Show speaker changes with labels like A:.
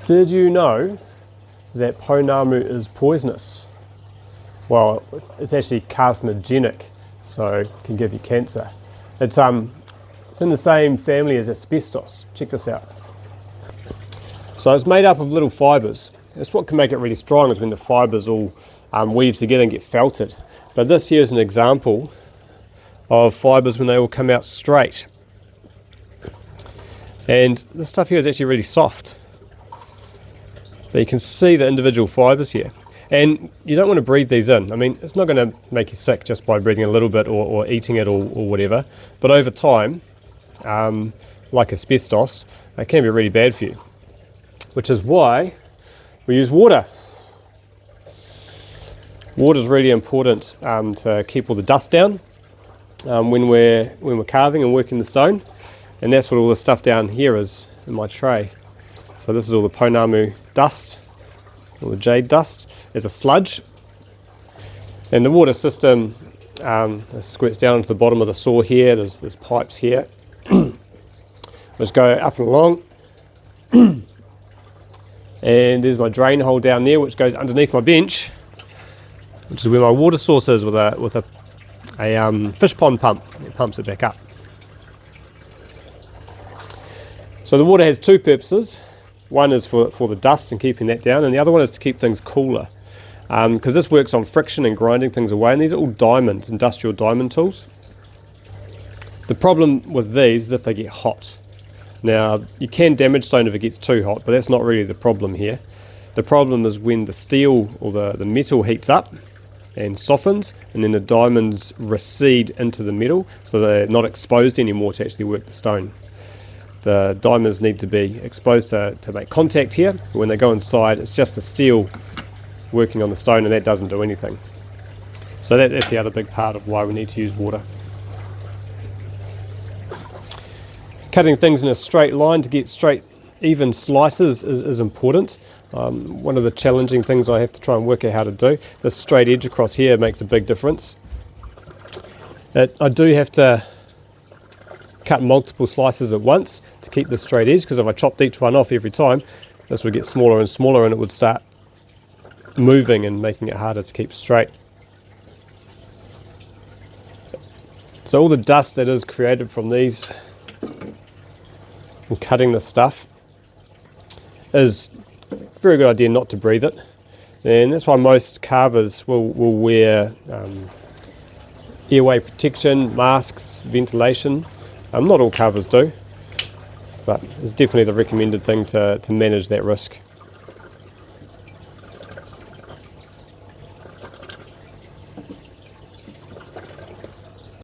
A: Did you know that Pounamu is poisonous? Well, it's actually carcinogenic, so it can give you cancer. It's in the same family as asbestos. Check this out. So it's made up of little fibres. That's what can make it really strong, is when the fibres all weave together and get felted. But this here is an example of fibres when they all come out straight. And this stuff here is actually really soft. But you can see the individual fibres here. And you don't want to breathe these in. I mean, it's not going to make you sick just by breathing a little bit or eating it or whatever. But over time, like asbestos, it can be really bad for you. Which is why we use water. Water is really important to keep all the dust down when we're carving and working the stone. And that's what all the stuff down here is in my tray. So this is all the Pounamu dust, all the jade dust. There's a sludge. And the water system squirts down into the bottom of the saw here. There's pipes here which go up and along. And there's my drain hole down there, which goes underneath my bench, which is where my water source is, with a fish pond pump. It pumps it back up. So the water has two purposes. One is for the dust and keeping that down, and the other one is to keep things cooler. Because this works on friction and grinding things away, and these are all diamonds, industrial diamond tools. The problem with these is if they get hot. Now, you can damage stone if it gets too hot, but that's not really the problem here. The problem is when the steel or the metal heats up and softens, and then the diamonds recede into the metal, so they're not exposed anymore to actually work the stone. The diamonds need to be exposed to make contact here. When they go inside, it's just the steel working on the stone, and that doesn't do anything. So that's the other big part of why we need to use water. Cutting things in a straight line to get straight, even slices is important. One of the challenging things I have to try and work out how to do. This straight edge across here makes a big difference. I do have to cut multiple slices at once to keep the straight edge, because if I chopped each one off every time, this would get smaller and smaller, and it would start moving and making it harder to keep straight. So all the dust that is created from these, from cutting this stuff, is a very good idea not to breathe it. And that's why most carvers will wear airway protection, masks, ventilation. Not all carvers do, but it's definitely the recommended thing to manage that risk.